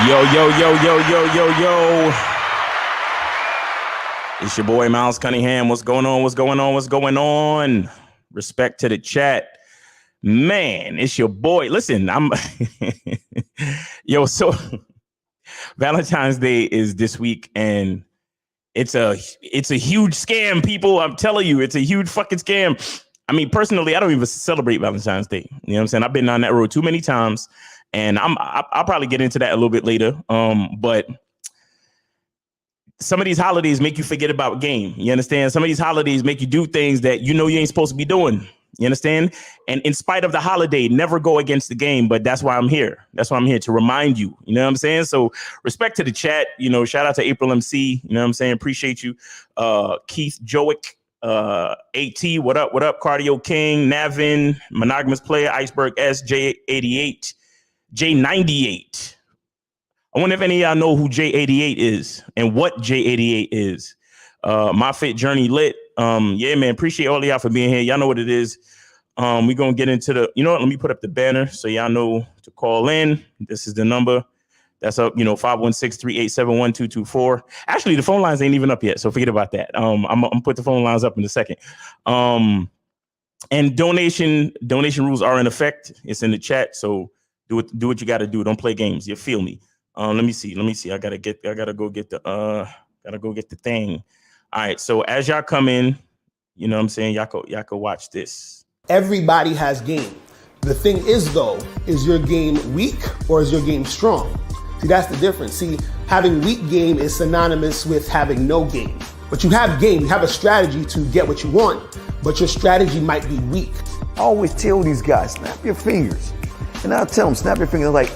Yo, yo, yo, yo, yo, yo, yo. It's your boy Miles Cunningham. What's going on? What's going on? What's going on? Respect to the chat. Man, it's your boy. Listen, yo, so Valentine's Day is this week, and it's a huge scam, people. I'm telling you, it's a huge fucking scam. I mean, personally, I don't even celebrate Valentine's Day. You know what I'm saying? I've been on that road too many times, and I'll probably get into that a little bit later. But some of these holidays make you forget about game. You understand? Some of these holidays make you do things that you know you ain't supposed to be doing. You understand? And in spite of the holiday, never go against the game. But that's why I'm here. That's why I'm here to remind you. You know what I'm saying? So respect to the chat. You know, shout out to April MC. You know what I'm saying? Appreciate you. Keith Jowick, AT, what up? What up? Cardio King, Navin, Monogamous Player, Iceberg S, J88, J98. I wonder if any of y'all know who J88 is and what J88 is. My Fit Journey Lit. Yeah, man, appreciate all of y'all for being here. Y'all know what it is. We're going to get into the, you know what, let me put up the banner so y'all know to call in. This is the number. That's up, 516-387-1224. Actually, the phone lines ain't even up yet, so forget about that. I'm gonna put the phone lines up in a second. And donation rules are in effect. It's in the chat, so do what you got to do. Don't play games. You feel me? Let me see. I gotta go get the thing. All right. So as y'all come in, you know what I'm saying? Y'all could watch this. Everybody has game. The thing is, though, is your game weak or is your game strong? See, that's the difference. See, having weak game is synonymous with having no game. But you have game, you have a strategy to get what you want, but your strategy might be weak. I always tell these guys, snap your fingers. And I'll tell them, snap your fingers. Like,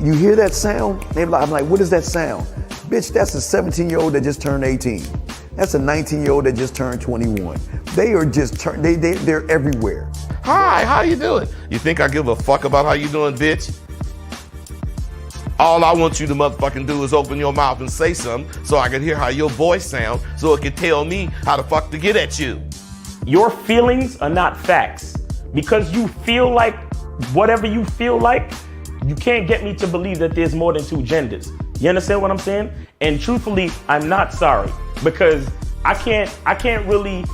you hear that sound? I'm like, what is that sound? Bitch, that's a 17-year-old that just turned 18. That's a 19-year-old that just turned 21. They are just they're everywhere. Hi, how you doing? You think I give a fuck about how you doing, bitch? All I want you to motherfucking do is open your mouth and say something so I can hear how your voice sounds so it can tell me how the fuck to get at you. Your feelings are not facts. Because you feel like whatever you feel like, you can't get me to believe that there's more than two genders. You understand what I'm saying? And truthfully, I'm not sorry because I can't really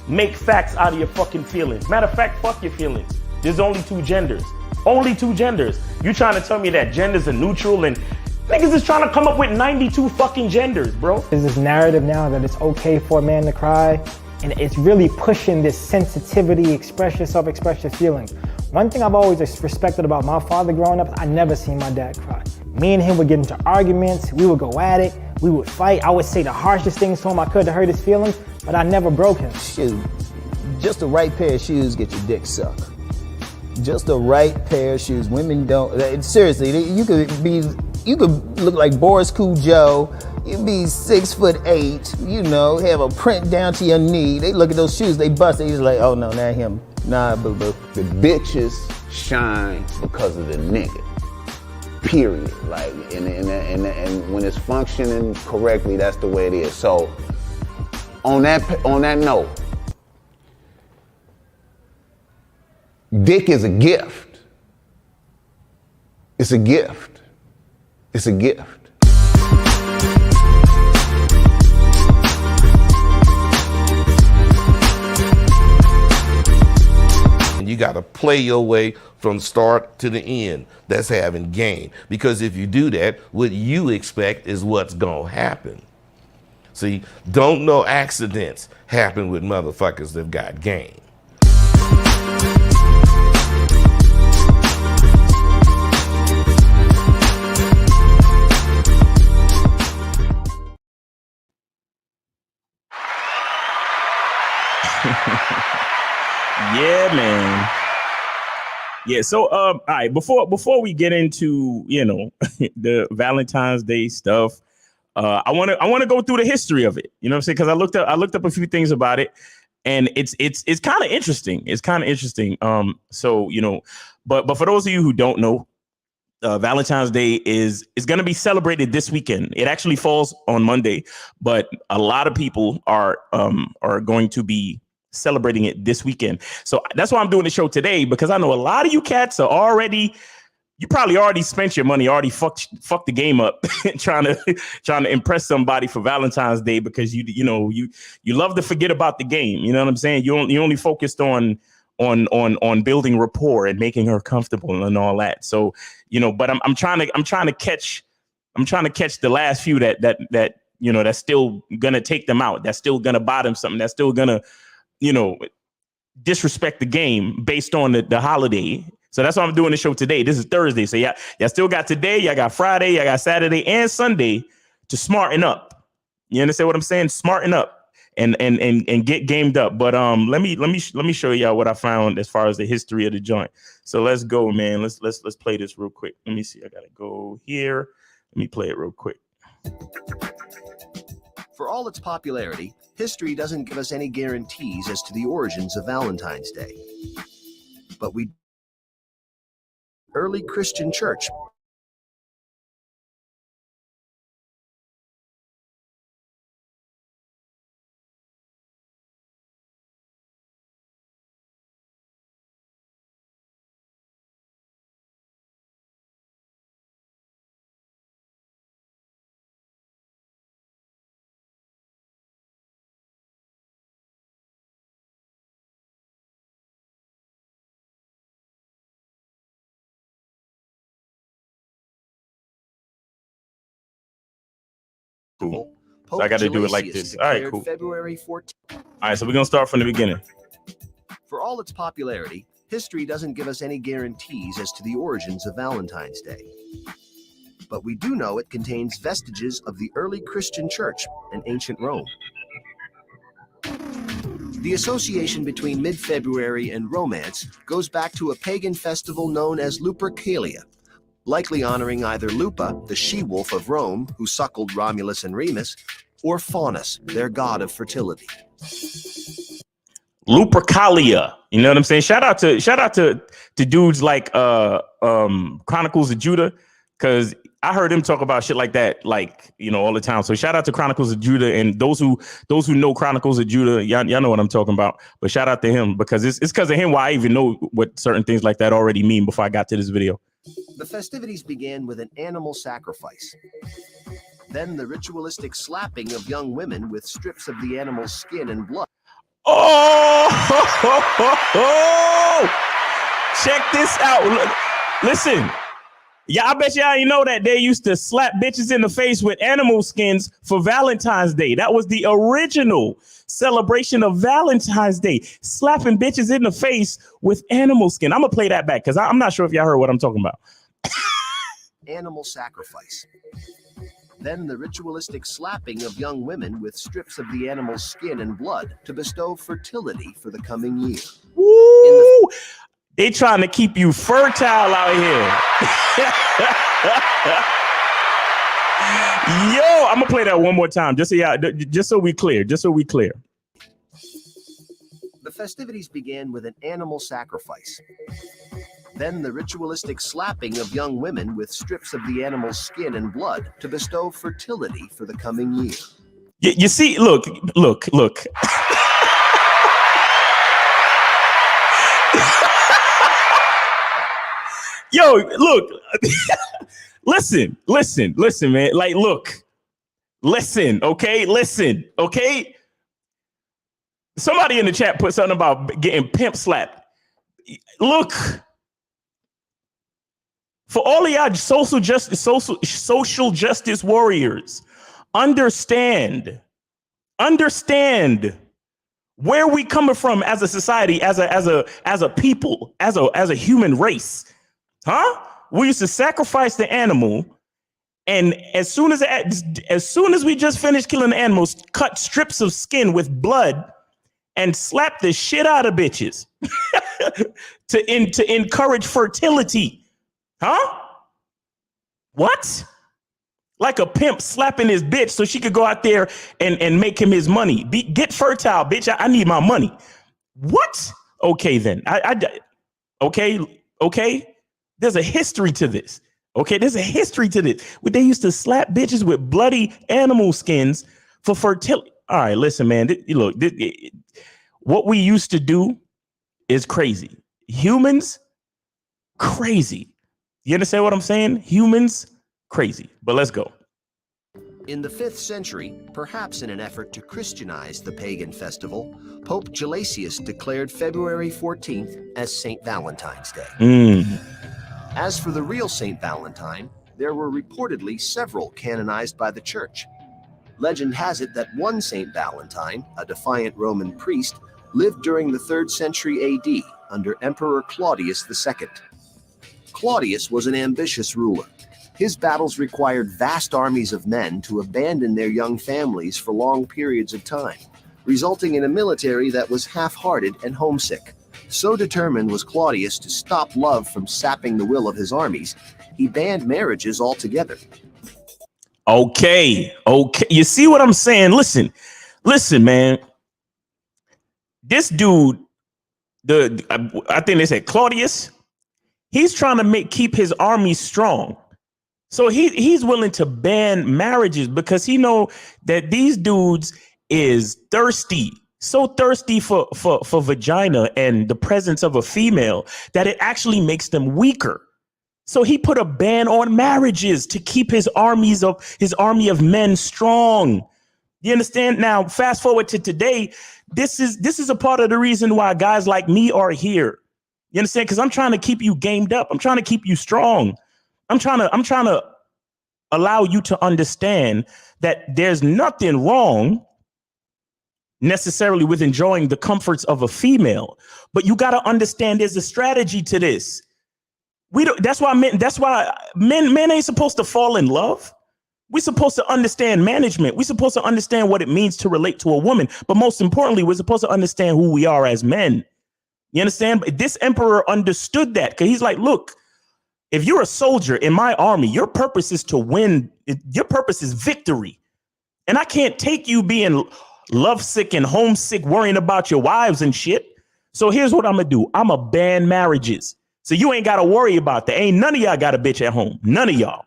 make facts out of your fucking feelings. Matter of fact, fuck your feelings. There's only two genders. Only two genders. You trying to tell me that genders are neutral and niggas is trying to come up with 92 fucking genders, bro. There's this narrative now that it's okay for a man to cry, and it's really pushing this sensitivity, express yourself, express your feelings. One thing I've always respected about my father growing up, I never seen my dad cry. Me and him would get into arguments, we would go at it, we would fight. I would say the harshest things to him I could to hurt his feelings, but I never broke him. Shoot, just the right pair of shoes get your dick sucked. Just the right pair of shoes. Women don't, seriously, you could look like Boris Cujo, you'd be 6'8", have a print down to your knee. They look at those shoes, they bust, they just like, oh no, not him. Nah, boo-boo. The bitches shine because of the nigga. Period. Like, and when it's functioning correctly, that's the way it is. So, on that note, dick is a gift. It's a gift. It's a gift. You got to play your way from start to the end. That's having game. Because if you do that, what you expect is what's going to happen. See, don't no accidents happen with motherfuckers that got game. Yeah, man. Yeah, so all right, before we get into, the Valentine's Day stuff, I want to go through the history of it. You know what I'm saying? Because I looked up a few things about it, and it's kind of interesting. It's kind of interesting. But for those of you who don't know, Valentine's Day is going to be celebrated this weekend. It actually falls on Monday, but a lot of people are going to be celebrating it this weekend. So that's why I'm doing the show today, because I know a lot of you cats are already, you probably already spent your money, already fucked the game up, trying to impress somebody for Valentine's Day because you love to forget about the game. You know what I'm saying? You only focused on building rapport and making her comfortable and all that. So, but I'm trying to catch the last few that that's still gonna take them out. That's still gonna buy them something. That's still gonna, disrespect the game based on the holiday. So that's why I'm doing the show today. This is Thursday. So y'all still got today, y'all got Friday, y'all got Saturday and Sunday to smarten up. You understand what I'm saying? Smarten up and get gamed up. But let me show y'all what I found as far as the history of the joint. So let's go, man. Let's play this real quick. Let me see. I gotta go here. Let me play it real quick. For all its popularity, history doesn't give us any guarantees as to the origins of Valentine's Day. But early Christian church Cool. So I got to do it like this. All right, cool. February 14th. All right, so we're going to start from the beginning. For all its popularity, history doesn't give us any guarantees as to the origins of Valentine's Day. But we do know it contains vestiges of the early Christian church and ancient Rome. The association between mid-February and romance goes back to a pagan festival known as Lupercalia, likely honoring either Lupa, the she-wolf of Rome, who suckled Romulus and Remus, or Faunus, their god of fertility. Lupercalia, you know what I'm saying? Shout out to dudes like Chronicles of Judah, because I heard him talk about shit like that, all the time. So shout out to Chronicles of Judah, and those who know Chronicles of Judah, y'all know what I'm talking about. But shout out to him, because it's because of him why I even know what certain things like that already mean before I got to this video. The festivities began with an animal sacrifice. Then the ritualistic slapping of young women with strips of the animal's skin and blood. Oh, check this out. Listen, yeah, I bet y'all ain't know that they used to slap bitches in the face with animal skins for Valentine's Day. That was the original celebration of Valentine's Day, slapping bitches in the face with animal skin. I'm gonna play that back because I'm not sure if y'all heard what I'm talking about. Animal sacrifice. Then the ritualistic slapping of young women with strips of the animal's skin and blood to bestow fertility for the coming year. Woo! They trying to keep you fertile out here. Yo, I'm gonna play that one more time, just so we clear. The festivities began with an animal sacrifice. Then the ritualistic slapping of young women with strips of the animal's skin and blood to bestow fertility for the coming year. You see, look. Yo, look. Listen, man. Like, look. Listen, okay? Somebody in the chat put something about getting pimp slapped. Look. For all of y'all social justice warriors, understand where we coming from as a society, as a people, as a human race. Huh? We used to sacrifice the animal, and as soon as we just finished killing the animals, cut strips of skin with blood and slap the shit out of bitches to encourage fertility. Huh? What? Like a pimp slapping his bitch so she could go out there and make him his money. Get fertile, bitch. I need my money. What? Okay, then. Okay. There's a history to this. Okay, there's a history to this. They used to slap bitches with bloody animal skins for fertility. All right, listen, man. Look, what we used to do is crazy. Humans, crazy. You understand what I'm saying? Humans, crazy. But let's go. In the 5th century, perhaps in an effort to Christianize the pagan festival, Pope Gelasius declared February 14th as St. Valentine's Day. As for the real St. Valentine, there were reportedly several canonized by the Church. Legend has it that one St. Valentine, a defiant Roman priest, lived during the 3rd century AD under Emperor Claudius II. Claudius was an ambitious ruler. His battles required vast armies of men to abandon their young families for long periods of time, resulting in a military that was half-hearted and homesick. So determined was Claudius to stop love from sapping the will of his armies, he banned marriages altogether. Okay. You see what I'm saying? Listen, man. This dude, I think they said Claudius, he's trying to keep his army strong. So he's willing to ban marriages because he know that these dudes is thirsty, so thirsty for vagina and the presence of a female that it actually makes them weaker. So he put a ban on marriages to keep his army of men strong. You understand? Now, fast forward to today. This is a part of the reason why guys like me are here. You understand? Because I'm trying to keep you gamed up. I'm trying to keep you strong. I'm trying to allow you to understand that there's nothing wrong necessarily with enjoying the comforts of a female, but you got to understand there's a strategy to this. That's why men ain't supposed to fall in love. We're supposed to understand management. We're supposed to understand what it means to relate to a woman. But most importantly, we're supposed to understand who we are as men. You understand? This emperor understood that because he's like, look, if you're a soldier in my army, your purpose is to win. Your purpose is victory. And I can't take you being lovesick and homesick, worrying about your wives and shit. So here's what I'm going to do. I'm going to ban marriages. So you ain't got to worry about that. Ain't none of y'all got a bitch at home. None of y'all.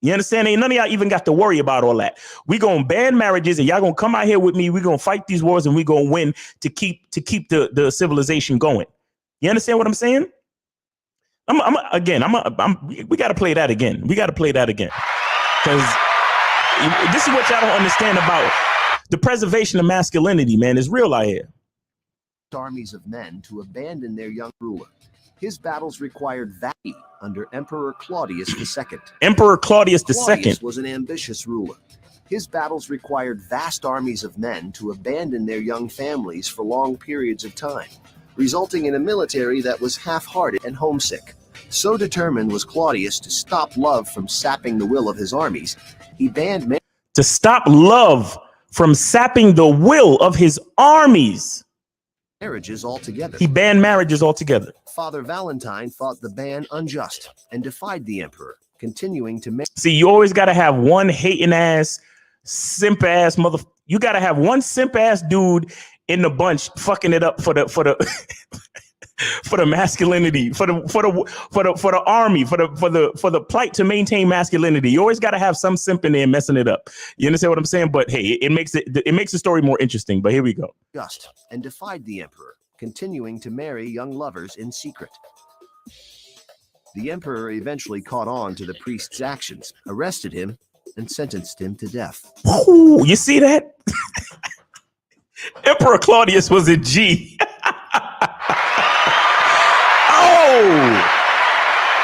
You understand? Ain't none of y'all even got to worry about all that. We going to ban marriages and y'all going to come out here with me. We going to fight these wars and we going to win to keep the civilization going. You understand what I'm saying? We got to play that again. We got to play that again. Because this is what y'all don't understand about the preservation of masculinity, man. It's real out here. Armies of men to abandon their young ruler. His battles required valor under Emperor Claudius II. Emperor Claudius II. Claudius was an ambitious ruler. His battles required vast armies of men to abandon their young families for long periods of time, resulting in a military that was half-hearted and homesick. So determined was Claudius to stop love from sapping the will of his armies, he banned to stop love from sapping the will of his armies. Marriages altogether. He banned marriages altogether. Father Valentine thought the ban unjust and defied the emperor, continuing to See, you always got to have one hating ass, simp ass mother. You got to have one simp ass dude in the bunch fucking it up for the for the masculinity, for the army, for the plight to maintain masculinity. You always got to have some simp in there messing it up. You understand what I'm saying? But hey, it makes the story more interesting. But here we go. Just and defied the emperor, continuing to marry young lovers in secret. The emperor eventually caught on to the priest's actions, arrested him, and sentenced him to death. Ooh, you see that? Emperor Claudius was a G.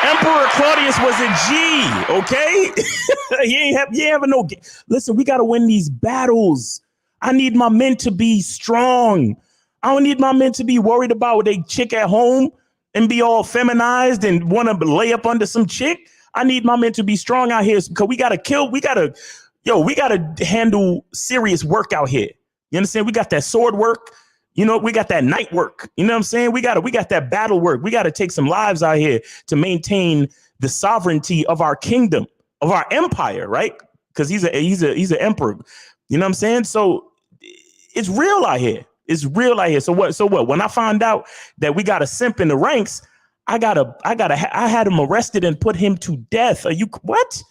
Emperor Claudius was a G, okay? He ain't having no. Listen, we got to win these battles. I need my men to be strong. I don't need my men to be worried about they chick at home and be all feminized and want to lay up under some chick. I need my men to be strong out here because we got to handle serious work out here. You understand? We got that sword work. You know, we got that night work. You know what I'm saying? We got that battle work. We got to take some lives out here to maintain the sovereignty of our kingdom, of our empire, right? Because he's an emperor. You know what I'm saying? So it's real out here. It's real out here. So what? When I found out that we got a simp in the ranks, I had him arrested and put him to death. Are you what?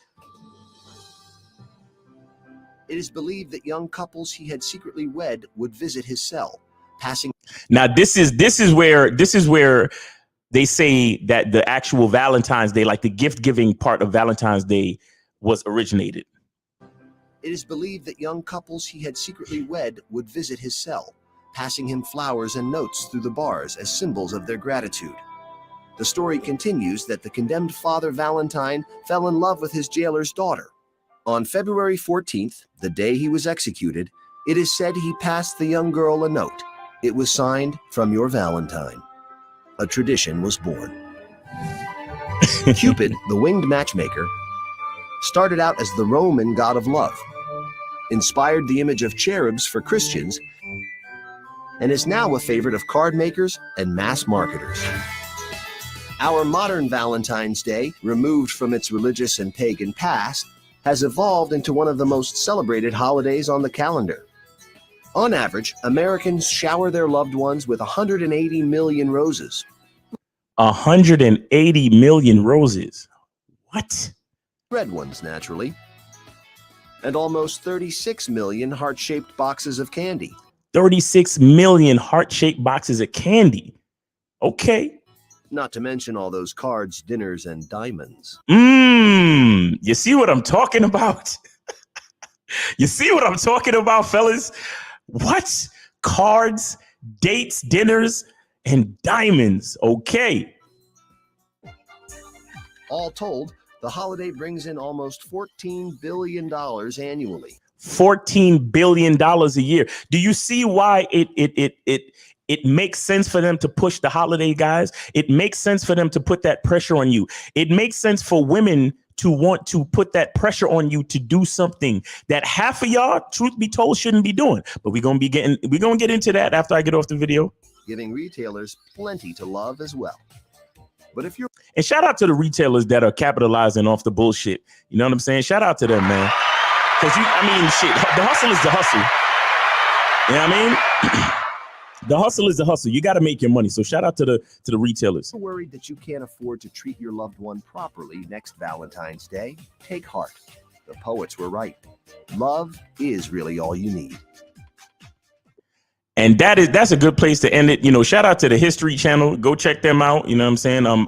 It is believed that young couples he had secretly wed would visit his cell. Passing. Now this is where they say that the actual Valentine's Day, like the gift giving part of Valentine's Day, was originated. It is believed that young couples he had secretly wed would visit his cell, passing him flowers and notes through the bars as symbols of their gratitude. The story continues that the condemned Father Valentine fell in love with his jailer's daughter. On February 14th, the day he was executed, it is said he passed the young girl a note. It was signed, "From your Valentine." A tradition was born. Cupid, the winged matchmaker, started out as the Roman god of love, inspired the image of cherubs for Christians, and is now a favorite of card makers and mass marketers. Our modern Valentine's Day, removed from its religious and pagan past, has evolved into one of the most celebrated holidays on the calendar. On average, Americans shower their loved ones with 180 million roses. 180 million roses. What? Red ones, naturally. And almost 36 million heart-shaped boxes of candy. 36 million heart-shaped boxes of candy. Okay. Not to mention all those cards, dinners, and diamonds. You see what I'm talking about? You see what I'm talking about, fellas? What? Cards, dates, dinners, and diamonds. Okay. All told, the holiday brings in almost $14 billion annually. $14 billion a year. Do you see why it makes sense for them to push the holiday, guys? It makes sense for them to put that pressure on you. It makes sense for women to want to put that pressure on you to do something that half of y'all, truth be told, shouldn't be doing. But we're gonna get into that after I get off the video. Giving retailers plenty to love as well. But if you're And shout out to the retailers that are capitalizing off the bullshit. You know what I'm saying? Shout out to them, man. Because shit, the hustle is the hustle. You know what I mean? The hustle is the hustle. You got to make your money. So shout out to the retailers. worried that you can't afford to treat your loved one properly next Valentine's Day, take heart. The poets were right. Love is really all you need. And that's a good place to end it. You know, shout out to the History Channel. Go check them out. You know what I'm saying?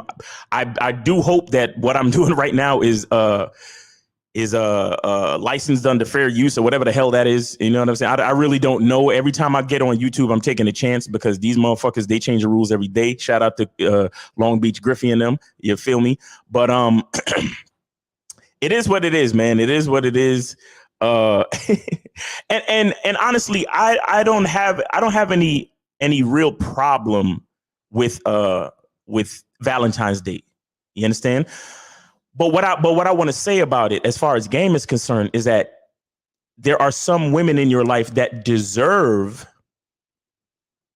I do hope that what I'm doing right now is licensed under fair use or whatever the hell that is. You know what I'm saying? I really don't know. Every time I get on YouTube, I'm taking a chance because these motherfuckers, they change the rules every day. Shout out to Long Beach Griffey and them. You feel me? But it is what it is, man. It is what it is. And honestly, I don't have any real problem with Valentine's Day. You understand? But what I want to say about it, as far as game is concerned, is that there are some women in your life that deserve,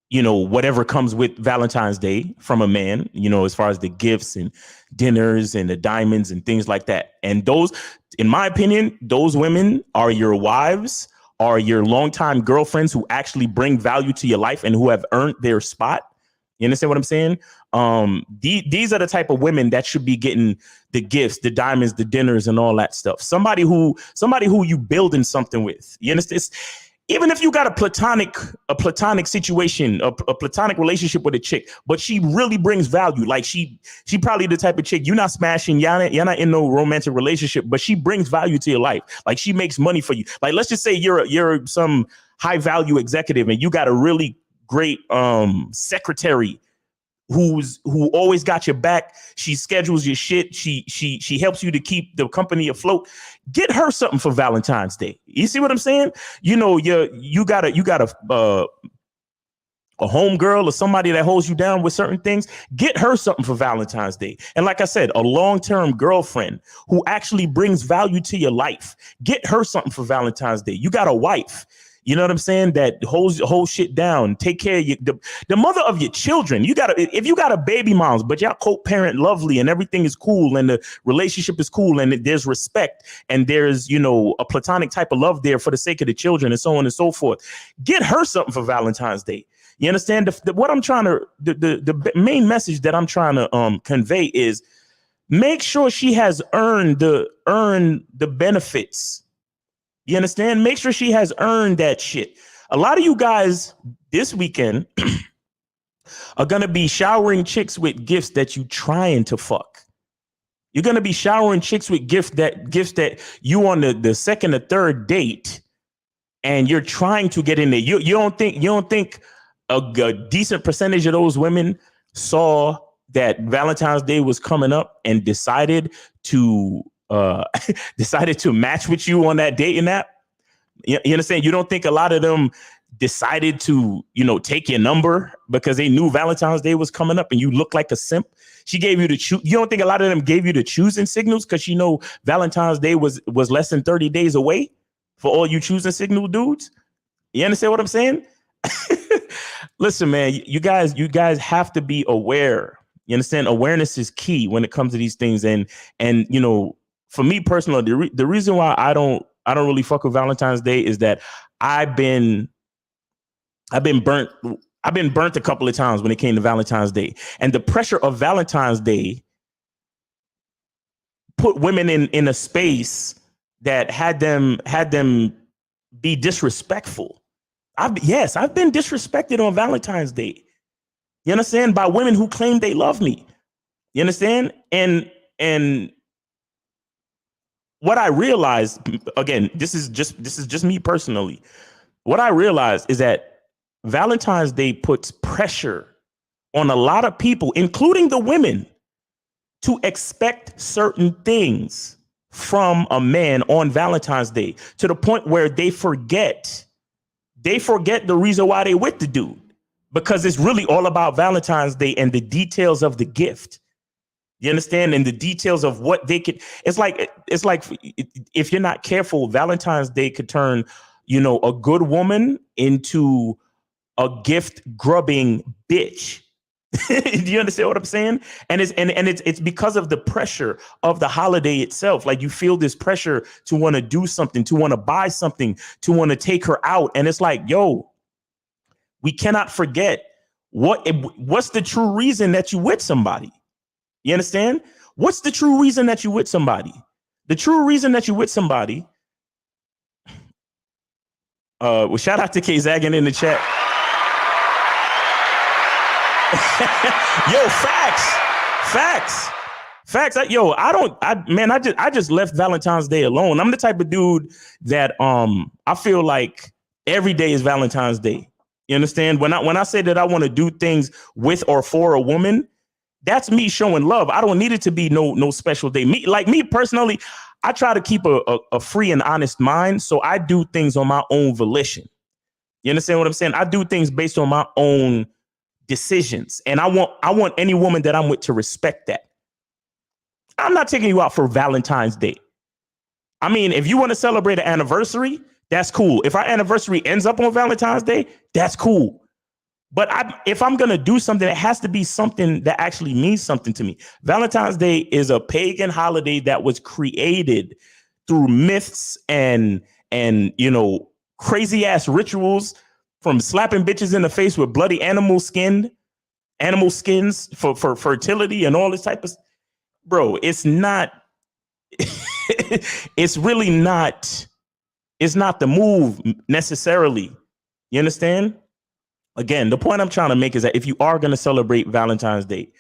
you know, whatever comes with Valentine's Day from a man, you know, as far as the gifts and dinners and the diamonds and things like that. And those, in my opinion, those women are your wives, are your longtime girlfriends who actually bring value to your life and who have earned their spot. You understand what I'm saying? These are the type of women that should be getting the gifts, the diamonds, the dinners, and all that stuff. Somebody who you building something with. You understand? Even if you got a platonic situation, a platonic relationship with a chick, but she really brings value. Like she probably the type of chick you're not smashing, you're not in no romantic relationship, but she brings value to your life. Like she makes money for you. Like let's just say you're some high value executive and you got a really great secretary who always got your back. She schedules your shit. She helps you to keep the company afloat. Get her something for Valentine's Day. You see what I'm saying? You know, you got a home girl or somebody that holds you down with certain things. Get her something for Valentine's Day. And like I said, a long-term girlfriend who actually brings value to your life. Get her something for Valentine's Day. You got a wife. You know what I'm saying? That holds shit down. Take care of the mother of your children. If you got a baby moms, but y'all co-parent lovely and everything is cool and the relationship is cool and there's respect and there's, you know, a platonic type of love there for the sake of the children and so on and so forth. Get her something for Valentine's Day. You understand? The main message that I'm trying to convey is make sure she has earned the benefits. You understand? Make sure she has earned that shit. A lot of you guys this weekend are going to be showering chicks with gifts that you trying to fuck. You're going to be showering chicks with gifts that you on the second or third date and you're trying to get in there. You don't think a decent percentage of those women saw that Valentine's Day was coming up and decided to match with you on that dating app? You understand? You don't think a lot of them decided to, take your number because they knew Valentine's Day was coming up and you look like a simp? She gave you the choose. You don't think a lot of them gave you the choosing signals because she know Valentine's Day was less than 30 days away for all you choosing signal dudes? You understand what I'm saying? Listen, man, you guys have to be aware. You understand? Awareness is key when it comes to these things. And for me personally, the reason why I don't really fuck with Valentine's Day is that I've been burnt a couple of times when it came to Valentine's Day, and the pressure of Valentine's Day put women in a space that had them be disrespectful. I've been disrespected on Valentine's Day. You understand? By women who claim they love me. You understand? And what I realized, again, this is just me personally. What I realized is that Valentine's Day puts pressure on a lot of people, including the women, to expect certain things from a man on Valentine's Day, to the point where they forget the reason why they with the dude, because it's really all about Valentine's Day and the details of the gift. You understand? And the details of what they could. It's like if you're not careful, Valentine's Day could turn, a good woman into a gift grubbing bitch. Do you understand what I'm saying? And it's because of the pressure of the holiday itself. Like, you feel this pressure to want to do something, to want to buy something, to want to take her out. And it's like, yo, we cannot forget what's the true reason that you with somebody. You understand? What's the true reason that you with somebody? The true reason that you with somebody. Well, shout out to K Zaggin in the chat. Yo, facts. I just left Valentine's Day alone. I'm the type of dude that I feel like every day is Valentine's Day. You understand? When I say that I want to do things with or for a woman, that's me showing love. I don't need it to be no special day. Me personally, I try to keep a free and honest mind, so I do things on my own volition. You understand what I'm saying? I do things based on my own decisions, and I want any woman that I'm with to respect that. I'm not taking you out for Valentine's Day. I mean, if you want to celebrate an anniversary, that's cool. If our anniversary ends up on Valentine's Day, that's cool. But if I'm going to do something, it has to be something that actually means something to me. Valentine's Day is a pagan holiday that was created through myths and crazy ass rituals, from slapping bitches in the face with bloody animal skins for fertility and all this type of, bro, it's not, it's really not, it's not the move necessarily. You understand? Again, the point I'm trying to make is that if you are going to celebrate Valentine's Day,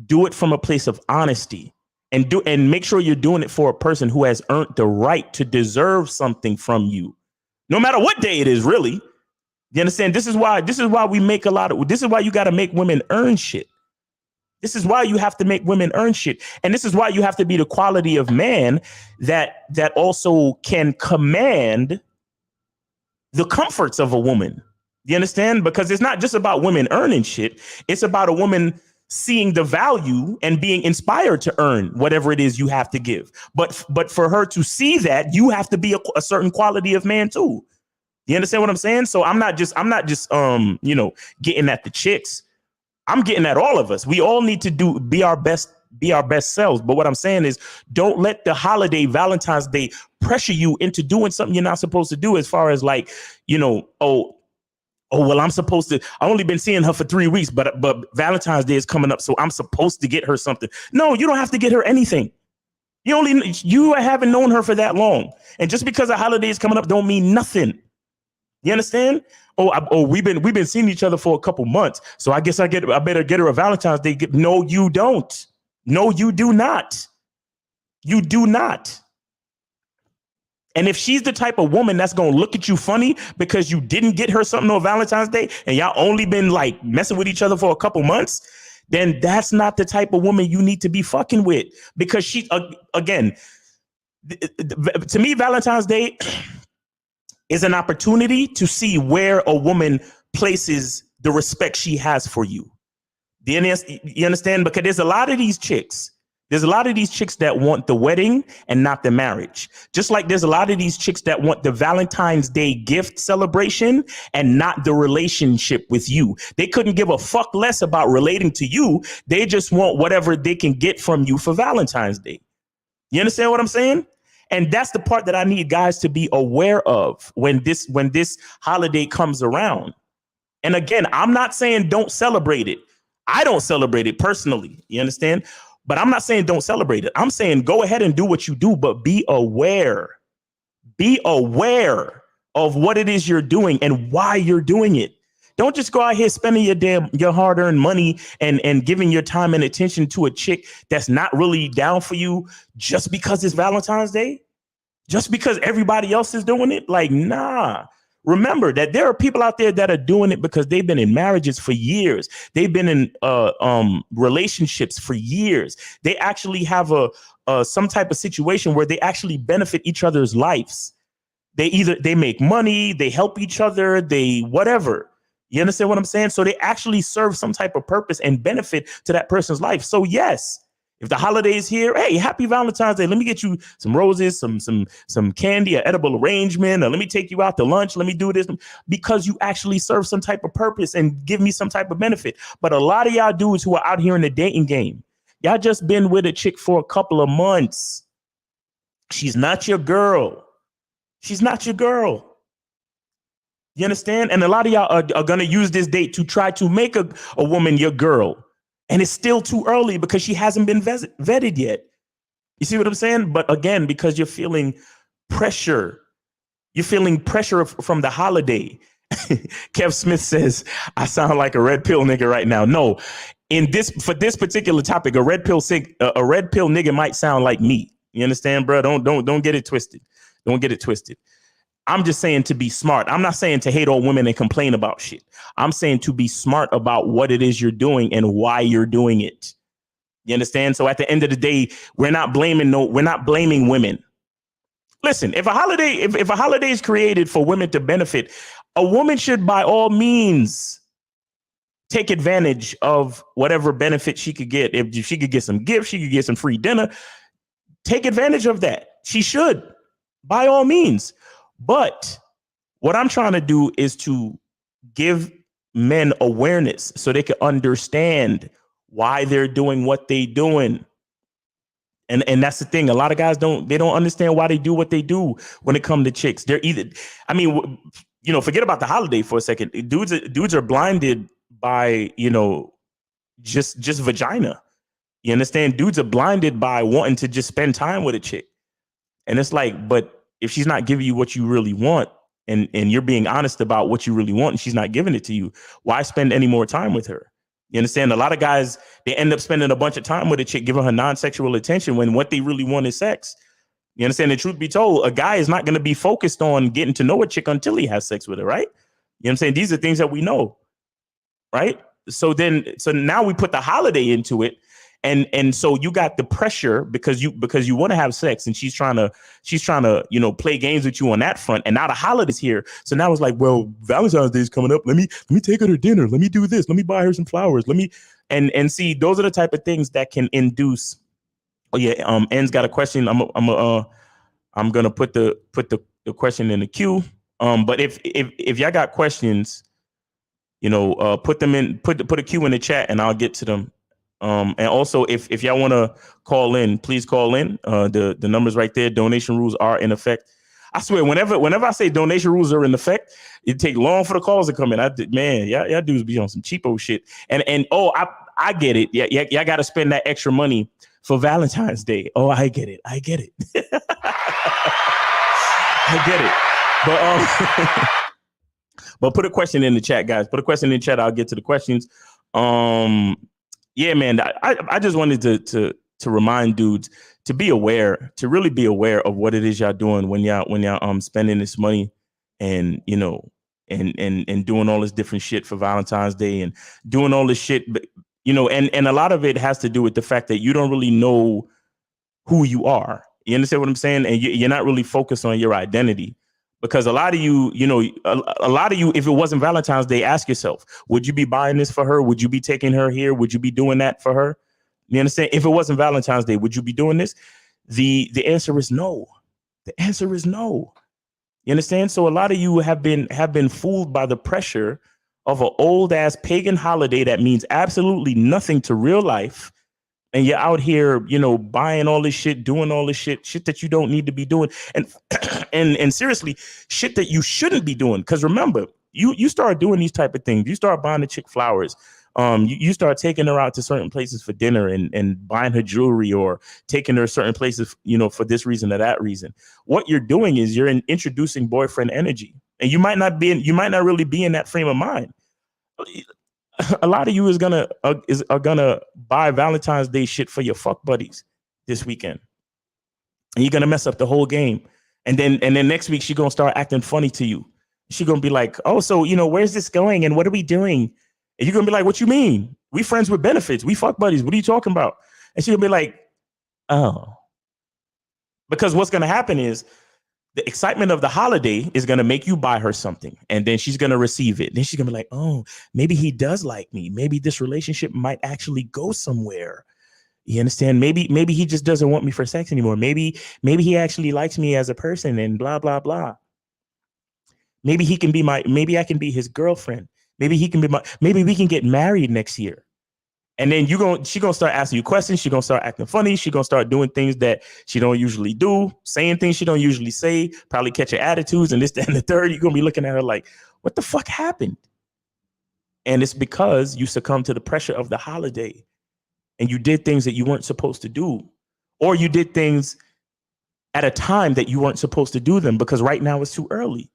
do it from a place of honesty, and make sure you're doing it for a person who has earned the right to deserve something from you, no matter what day it is, really. You understand? This is why we make this is why you got to make women earn shit. This is why you have to make women earn shit. And this is why you have to be the quality of man that also can command the comforts of a woman. You understand? Because it's not just about women earning shit. It's about a woman seeing the value and being inspired to earn whatever it is you have to give. But for her to see that, you have to be a certain quality of man too. You understand what I'm saying? So I'm not just getting at the chicks. I'm getting at all of us. We all need to be our best selves. But what I'm saying is, don't let the holiday Valentine's Day pressure you into doing something you're not supposed to do, as far as like, well, I only been seeing her for 3 weeks, but Valentine's Day is coming up, so I'm supposed to get her something. No, you don't have to get her anything. You haven't known her for that long. And just because a holiday is coming up don't mean nothing. You understand? we've been seeing each other for a couple months, so I guess I better get her a Valentine's Day gift. No, you don't. No, you do not. You do not. And if she's the type of woman that's gonna look at you funny because you didn't get her something on Valentine's Day and y'all only been like messing with each other for a couple months, then that's not the type of woman you need to be fucking with. Because she, again, to me, Valentine's Day is an opportunity to see where a woman places the respect she has for you. You understand? Because there's a lot of these chicks. There's a lot of these chicks that want the wedding and not the marriage. Just like there's a lot of these chicks that want the Valentine's Day gift celebration and not the relationship with you. They couldn't give a fuck less about relating to you. They just want whatever they can get from you for Valentine's Day. You understand what I'm saying? And that's the part that I need guys to be aware of when this holiday comes around. And again, I'm not saying don't celebrate it. I don't celebrate it personally. You understand? But I'm not saying don't celebrate it. I'm saying go ahead and do what you do, but be aware. Be aware of what it is you're doing and why you're doing it. Don't just go out here spending your hard-earned money and giving your time and attention to a chick that's not really down for you just because it's Valentine's Day, just because everybody else is doing it. Like, nah. Remember that there are people out there that are doing it because they've been in marriages for years. They've been in relationships for years. They actually have some type of situation where they actually benefit each other's lives. They make money, they help each other, they whatever. You understand what I'm saying? So they actually serve some type of purpose and benefit to that person's life. So yes, if the holiday is here, hey, happy Valentine's Day. Let me get you some roses, some candy, an edible arrangement, or let me take you out to lunch. Let me do this because you actually serve some type of purpose and give me some type of benefit. But a lot of y'all dudes who are out here in the dating game, y'all just been with a chick for a couple of months. She's not your girl. She's not your girl. You understand? And a lot of y'all are going to use this date to try to make a woman your girl. And it's still too early because she hasn't been vetted yet. You see what I'm saying? But again, because you're feeling pressure, from the holiday. Kev Smith says, I sound like a red pill nigga right now. No, for this particular topic, a red pill nigga might sound like me. You understand, bro? Don't get it twisted. Don't get it twisted. I'm just saying to be smart. I'm not saying to hate all women and complain about shit. I'm saying to be smart about what it is you're doing and why you're doing it. You understand? So at the end of the day, we're not blaming women. Listen, if a holiday is created for women to benefit, a woman should by all means take advantage of whatever benefit she could get. If she could get some gifts, she could get some free dinner. Take advantage of that. She should, by all means. But what I'm trying to do is to give men awareness so they can understand why they're doing what they're doing. And that's the thing. A lot of guys don't understand why they do what they do when it comes to chicks. They're forget about the holiday for a second. Dudes are blinded by, just vagina. You understand? Dudes are blinded by wanting to just spend time with a chick. And it's like, but if she's not giving you what you really want and you're being honest about what you really want and she's not giving it to you, why spend any more time with her? You understand? A lot of guys, they end up spending a bunch of time with a chick, giving her non-sexual attention when what they really want is sex. You understand? The truth be told, a guy is not going to be focused on getting to know a chick until he has sex with her, right? You know what I'm saying? These are things that we know, right? So now we put the holiday into it. And so you got the pressure because you want to have sex and she's trying to play games with you on that front. And now the holiday's here. So now it's like, well, Valentine's Day is coming up. Let me take her to dinner. Let me do this. Let me buy her some flowers. And see, those are the type of things that can induce. Oh yeah. N's got a question. I'm gonna put the question in the queue. But if y'all got questions, put them in, put a queue in the chat and I'll get to them. And also, if y'all want to call in, please call in. The number's right there. Donation rules are in effect. I swear, whenever I say donation rules are in effect, it take long for the calls to come in. Y'all dudes be on some cheapo shit. And I get it. Yeah, y'all got to spend that extra money for Valentine's Day. Oh, I get it. I get it. I get it. But put a question in the chat, guys. Put a question in the chat. I'll get to the questions. Yeah, man. I just wanted to remind dudes to be aware, to really be aware of what it is y'all doing when y'all spending this money, and and doing all this different shit for Valentine's Day and doing all this shit, and a lot of it has to do with the fact that you don't really know who you are. You understand what I'm saying? And you're not really focused on your identity. Because a lot of you, a lot of you, if it wasn't Valentine's Day, ask yourself, would you be buying this for her? Would you be taking her here? Would you be doing that for her? You understand? If it wasn't Valentine's Day, would you be doing this? The answer is no. The answer is no. You understand? So a lot of you have been fooled by the pressure of an old ass pagan holiday that means absolutely nothing to real life. And you're out here, buying all this shit, doing all this shit that you don't need to be doing. And and seriously, shit that you shouldn't be doing. Because remember, you start doing these type of things. You start buying the chick flowers. You start taking her out to certain places for dinner and buying her jewelry, or taking her certain places, for this reason or that reason. What you're doing is you're introducing boyfriend energy. And you might not really be in that frame of mind. A lot of you are gonna buy Valentine's Day shit for your fuck buddies this weekend, and you're gonna mess up the whole game. And then next week she's gonna start acting funny to you. She's gonna be like, "Oh, so where's this going? And what are we doing?" And you're gonna be like, "What you mean? We friends with benefits. We fuck buddies. What are you talking about?" And she's gonna be like, "Oh," because what's gonna happen is, the excitement of the holiday is going to make you buy her something, and then she's going to receive it. Then she's going to be like, oh, maybe he does like me. Maybe this relationship might actually go somewhere. You understand? Maybe he just doesn't want me for sex anymore. Maybe he actually likes me as a person, and blah, blah, blah. Maybe I can be his girlfriend. Maybe we can get married next year. And then she gonna start asking you questions. She gonna start acting funny. She gonna start doing things that she don't usually do, saying things she don't usually say, probably catching attitudes and this, that, and the third. You're gonna be looking at her like, what the fuck happened? And it's because you succumbed to the pressure of the holiday, and you did things that you weren't supposed to do, or you did things at a time that you weren't supposed to do them, because right now it's too early.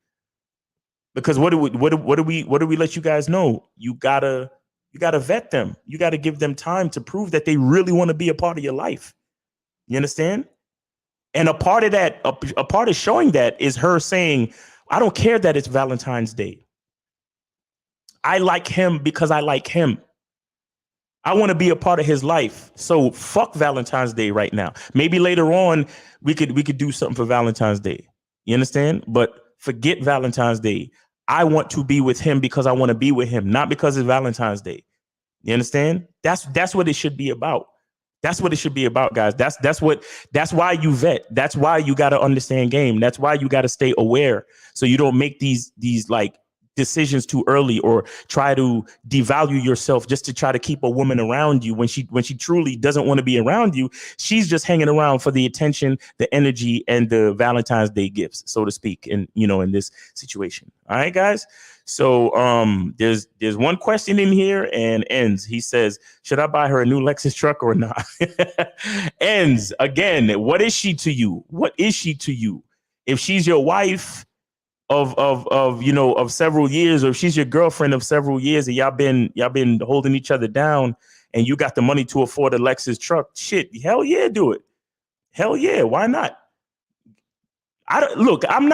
Because what do we let you guys know? You gotta vet them. You got to give them time to prove that they really want to be a part of your life. You understand? And a part of that, a part of showing that is her saying, I don't care that it's Valentine's Day. I like him because I like him. I want to be a part of his life. So fuck Valentine's Day right now. Maybe later on we could do something for Valentine's Day. You understand? But forget Valentine's Day. I want to be with him because I want to be with him, not because it's Valentine's Day. You understand? That's what it should be about. That's what it should be about, guys. That's why you vet. That's why you got to understand game. That's why you got to stay aware, so you don't make these like decisions too early, or try to devalue yourself just to try to keep a woman around you when she truly doesn't want to be around you. She's just hanging around for the attention, the energy, and the Valentine's Day gifts, so to speak, in this situation. All right, guys. So there's one question in here, and Ends, he says, should I buy her a new Lexus truck or not? Ends, again, what is she to you? What is she to you? If she's your wife of several years, or if she's your girlfriend of several years, and y'all been holding each other down, and you got the money to afford a Lexus truck, shit, hell yeah, do it. Hell yeah, why not? I'm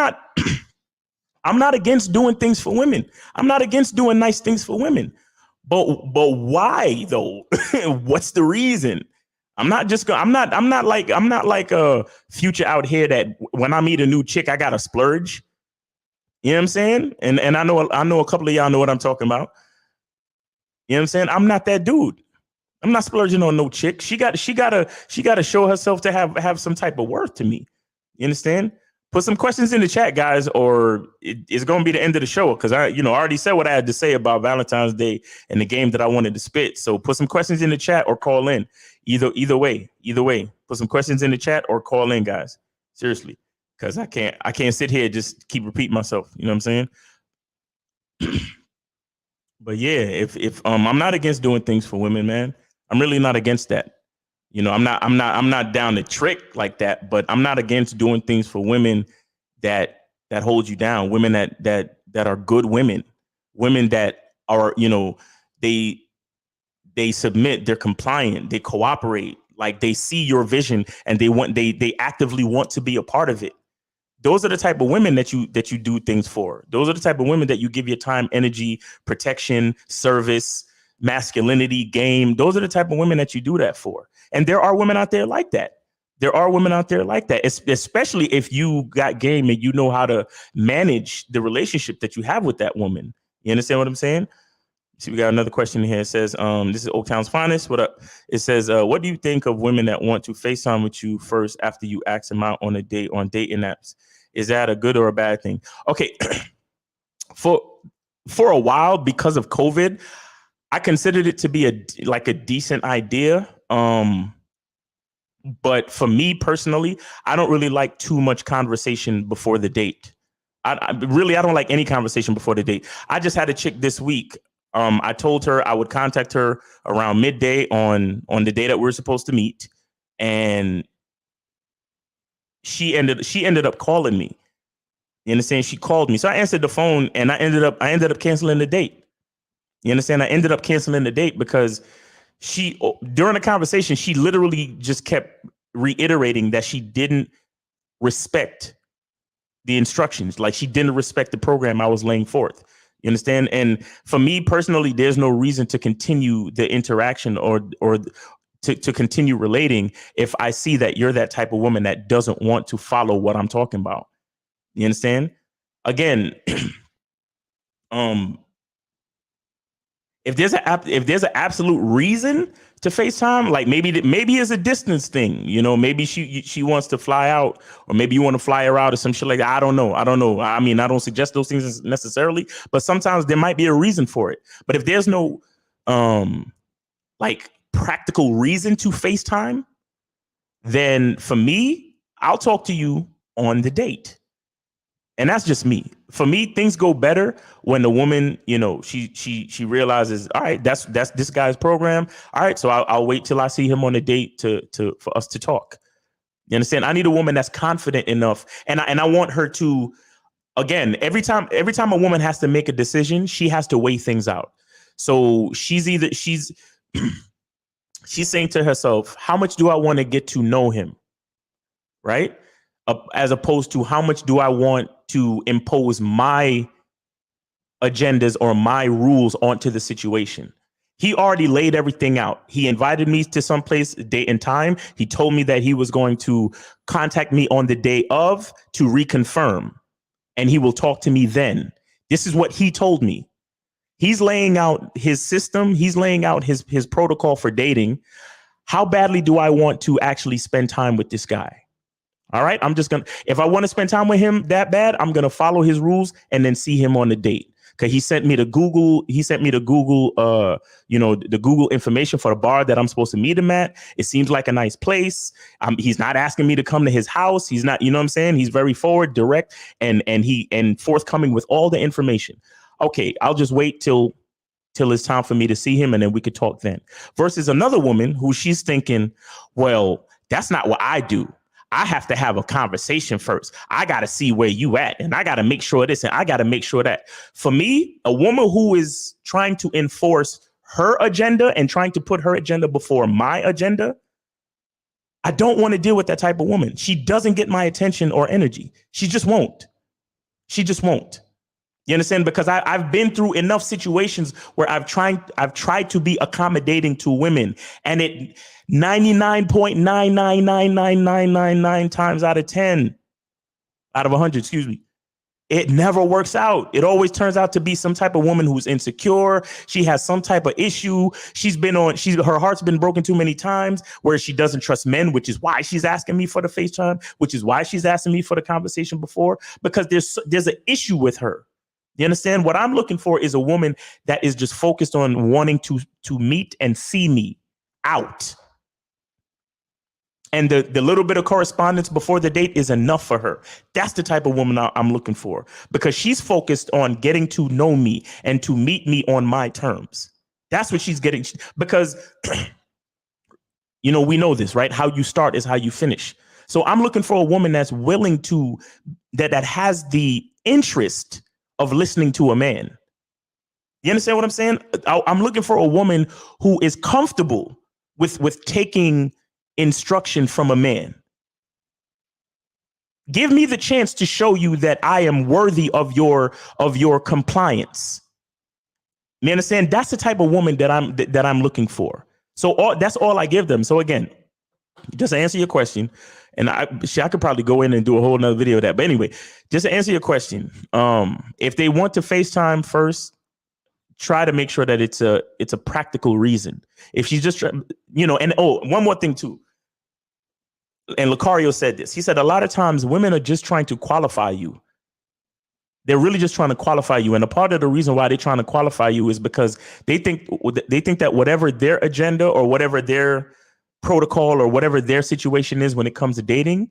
not against doing things for women. I'm not against doing nice things for women. But why though? What's the reason? I'm not like a Future out here that when I meet a new chick, I gotta splurge. You know what I'm saying? And I know a couple of y'all know what I'm talking about. You know what I'm saying? I'm not that dude. I'm not splurging on no chick. She gotta show herself to have some type of worth to me. You understand? Put some questions in the chat, guys, or it's going to be the end of the show, because I already said what I had to say about Valentine's Day and the game that I wanted to spit. So put some questions in the chat or call in. Either way. Put some questions in the chat or call in, guys. Seriously, because I can't sit here and just keep repeating myself. You know what I'm saying? But yeah, if I'm not against doing things for women, man. I'm really not against that. I'm not down to trick like that, but I'm not against doing things for women that hold you down, women that are good women. women that are, they submit, they're compliant, they cooperate, like they see your vision and they actively want to be a part of it. Those are the type of women that you do things for. Those are the type of women that you give your time, energy, protection, service, masculinity, game. Those are the type of women that you do that for. And there are women out there like that. There are women out there like that, especially if you got game and you know how to manage the relationship that you have with that woman. You understand what I'm saying? See, we got another question here. It says, this is Oaktown's Finest. What up? It says, what do you think of women that want to FaceTime with you first after you ask them out on a date on dating apps? Is that a good or a bad thing? Okay. For a while, because of COVID, I considered it to be a decent idea. But for me personally, I don't really like too much conversation before the date. I don't like any conversation before the date. I just had a chick this week. I told her I would contact her around midday on the day that we were supposed to meet, and she ended up calling me. You understand? She called me, so I answered the phone, and I ended up canceling the date. You understand? I ended up canceling the date because during the conversation, she literally just kept reiterating that she didn't respect the instructions, like she didn't respect the program I was laying forth. You understand? And for me personally, there's no reason to continue the interaction or to continue relating if I see that you're that type of woman that doesn't want to follow what I'm talking about. You understand? Again, if there's an absolute reason to FaceTime, like maybe it's a distance thing, maybe she wants to fly out, or maybe you want to fly her out or some shit like that. I don't know. I mean, I don't suggest those things necessarily, but sometimes there might be a reason for it. But if there's no practical reason to FaceTime, then for me, I'll talk to you on the date. And that's just me. For me, things go better when the woman, she realizes, all right, that's this guy's program. All right, so I'll wait till I see him on a date for us to talk. You understand? I need a woman that's confident enough, and I want her to. Again, every time a woman has to make a decision, she has to weigh things out. So she's saying to herself, how much do I want to get to know him, right? As opposed to how much do I want to impose my agendas or my rules onto the situation. He already laid everything out. He invited me to some place, date and time. He told me that he was going to contact me on the day of to reconfirm, and he will talk to me then. This is what he told me. He's laying out his system. He's laying out his protocol for dating. How badly do I want to actually spend time with this guy? All right, if I want to spend time with him that bad, I'm going to follow his rules and then see him on the date. Okay, he sent me the Google, the Google information for the bar that I'm supposed to meet him at. It seems like a nice place. He's not asking me to come to his house. He's not, you know what I'm saying? He's very forward, direct, and forthcoming with all the information. Okay, I'll just wait till it's time for me to see him, and then we could talk then. Versus another woman who she's thinking, well, that's not what I do. I have to have a conversation first. I got to see where you at, and I got to make sure this, and I got to make sure that. For me, a woman who is trying to enforce her agenda and trying to put her agenda before my agenda, I don't want to deal with that type of woman. She doesn't get my attention or energy. She just won't. She just won't. You understand? Because I've been through enough situations where I've tried to be accommodating to women, and it 99.999999 times out of 100, excuse me, it never works out. It always turns out to be some type of woman who's insecure. She has some type of issue. Her heart's been broken too many times where she doesn't trust men, which is why she's asking me for the FaceTime, which is why she's asking me for the conversation before, because there's an issue with her. You understand? What I'm looking for is a woman that is just focused on wanting to meet and see me out. And the little bit of correspondence before the date is enough for her. That's the type of woman I'm looking for, because she's focused on getting to know me and to meet me on my terms. That's what she's getting. Because, we know this, right? How you start is how you finish. So I'm looking for a woman that's willing to, that has the interest of listening to a man. You understand what I'm saying? I'm looking for a woman who is comfortable with taking instruction from a man. Give me the chance to show you that I am worthy of your compliance. You understand? That's the type of woman that I'm looking for. So that's all I give them. So again, just to answer your question, and I could probably go in and do a whole nother video of that. But anyway, just to answer your question, if they want to FaceTime first, try to make sure that it's a practical reason. If she's just, and one more thing too. And Lucario said this. He said, a lot of times women are just trying to qualify you. They're really just trying to qualify you. And a part of the reason why they're trying to qualify you is because they think that whatever their agenda or whatever their protocol or whatever their situation is when it comes to dating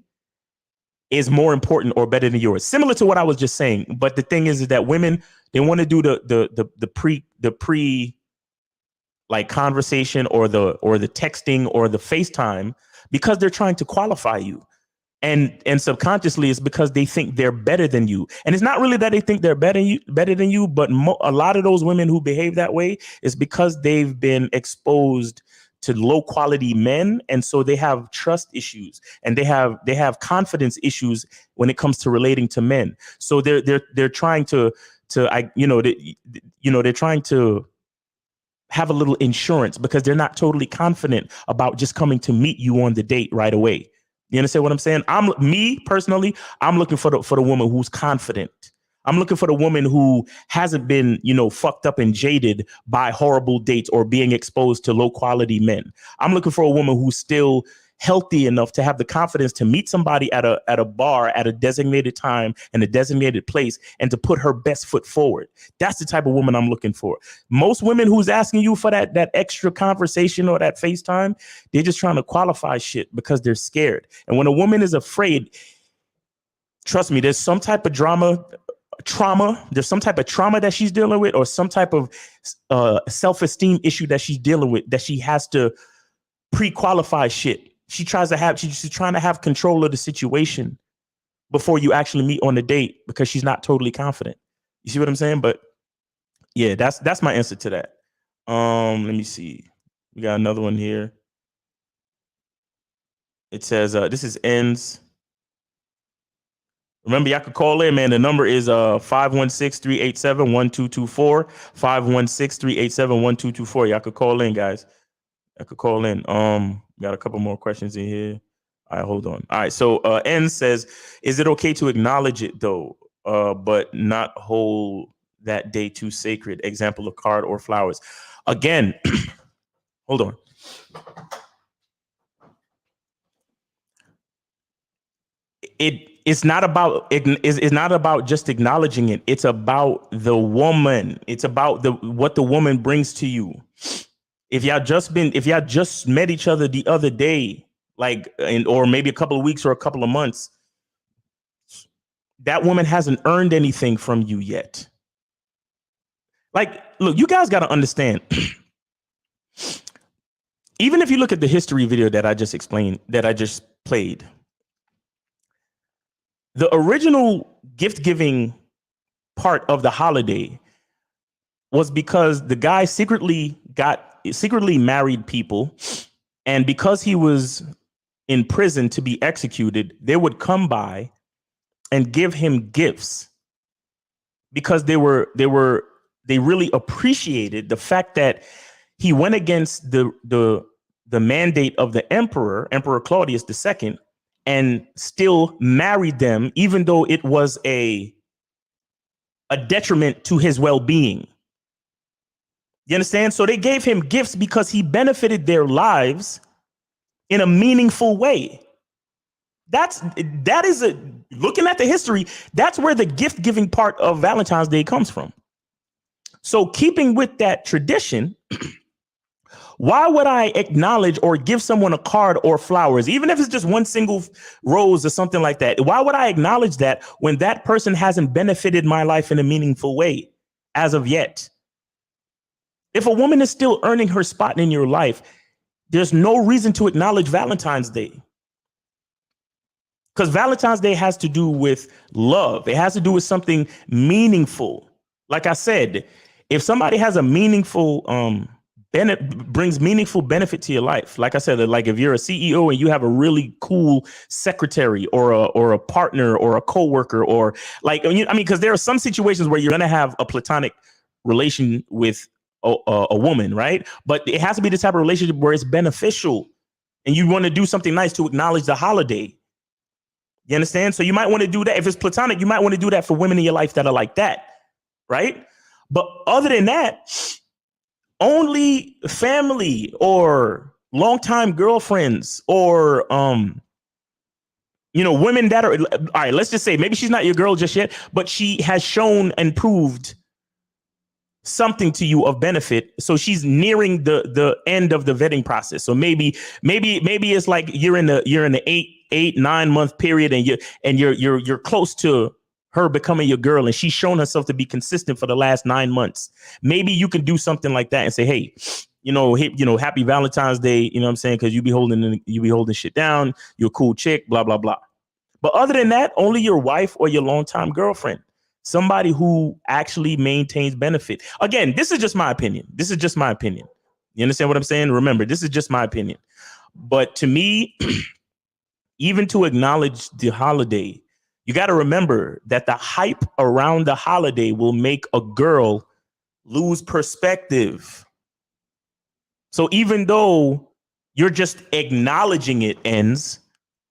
is more important or better than yours. Similar to what I was just saying. But the thing is that women, they want to do the pre like conversation or the texting or the FaceTime because they're trying to qualify you. And subconsciously it's because they think they're better than you. And it's not really that they think they're better than you, but a lot of those women who behave that way is because they've been exposed to low quality men, and so they have trust issues and they have confidence issues when it comes to relating to men. So they're trying they're trying to have a little insurance because they're not totally confident about just coming to meet you on the date right away. You understand what I'm saying? I'm looking for the woman who's confident. I'm looking for the woman who hasn't been, fucked up and jaded by horrible dates or being exposed to low quality men. I'm looking for a woman who's still healthy enough to have the confidence to meet somebody at a bar at a designated time and a designated place and to put her best foot forward. That's the type of woman I'm looking for. Most women who's asking you for that extra conversation or that FaceTime, they're just trying to qualify shit because they're scared. And when a woman is afraid, trust me, there's some type of trauma. There's some type of trauma that she's dealing with or some type of self-esteem issue that she's dealing with that she has to pre-qualify shit. She's trying to have control of the situation before you actually meet on the date because she's not totally confident. You see what I'm saying? But yeah, that's my answer to that. Let me see. We got another one here. It says, this is ends. Remember, y'all could call in, man. The number is 516-387-1224. 516-387-1224. Y'all could call in, guys. I could call in. Got a couple more questions in here. All right, hold on. All right, so N says, is it okay to acknowledge it though, but not hold that day too sacred? Example, a card or flowers. Again, hold on. It's not about just acknowledging it. It's about the woman. It's about what the woman brings to you. If y'all just met each other the other day, or maybe a couple of weeks or a couple of months, that woman hasn't earned anything from you yet. Look, you guys got to understand. Even if you look at the history video that I just explained, that I just played, the original gift giving part of the holiday was because the guy secretly married people, and because he was in prison to be executed, they would come by and give him gifts because they really appreciated the fact that he went against the mandate of the Emperor Claudius II, and still married them, even though it was a detriment to his well-being. You understand? So they gave him gifts because he benefited their lives in a meaningful way. Looking at the history, that's where the gift giving part of Valentine's Day comes from. So keeping with that tradition, why would I acknowledge or give someone a card or flowers, even if it's just one single rose or something like that? Why would I acknowledge that when that person hasn't benefited my life in a meaningful way as of yet? If a woman is still earning her spot in your life, there's no reason to acknowledge Valentine's Day. Because Valentine's Day has to do with love. It has to do with something meaningful. Like I said, if somebody has a meaningful brings meaningful benefit to your life, like I said, like if you're a CEO and you have a really cool secretary or a partner or a coworker, or like, I mean, because there are some situations where you're gonna have a platonic relation with a woman, right? But it has to be the type of relationship where it's beneficial and you want to do something nice to acknowledge the holiday. You understand? So you might want to do that. If it's platonic, you might want to do that for women in your life that are like that, right? But other than that, only family or longtime girlfriends or women that are, all right, let's just say maybe she's not your girl just yet, but she has shown and proved something to you of benefit. So she's nearing the end of the vetting process. So maybe it's like you're in the 8-9 month period and you're close to her becoming your girl, and she's shown herself to be consistent for the last 9 months. Maybe you can do something like that and say, hey, happy Valentine's Day. You know what I'm saying? Because you be holding shit down. You're a cool chick, blah, blah, blah. But other than that, only your wife or your longtime girlfriend, somebody who actually maintains benefit. Again, this is just my opinion. You understand what I'm saying? Remember, this is just my opinion. But to me, even to acknowledge the holiday, you got to remember that the hype around the holiday will make a girl lose perspective. So even though you're just acknowledging it ends,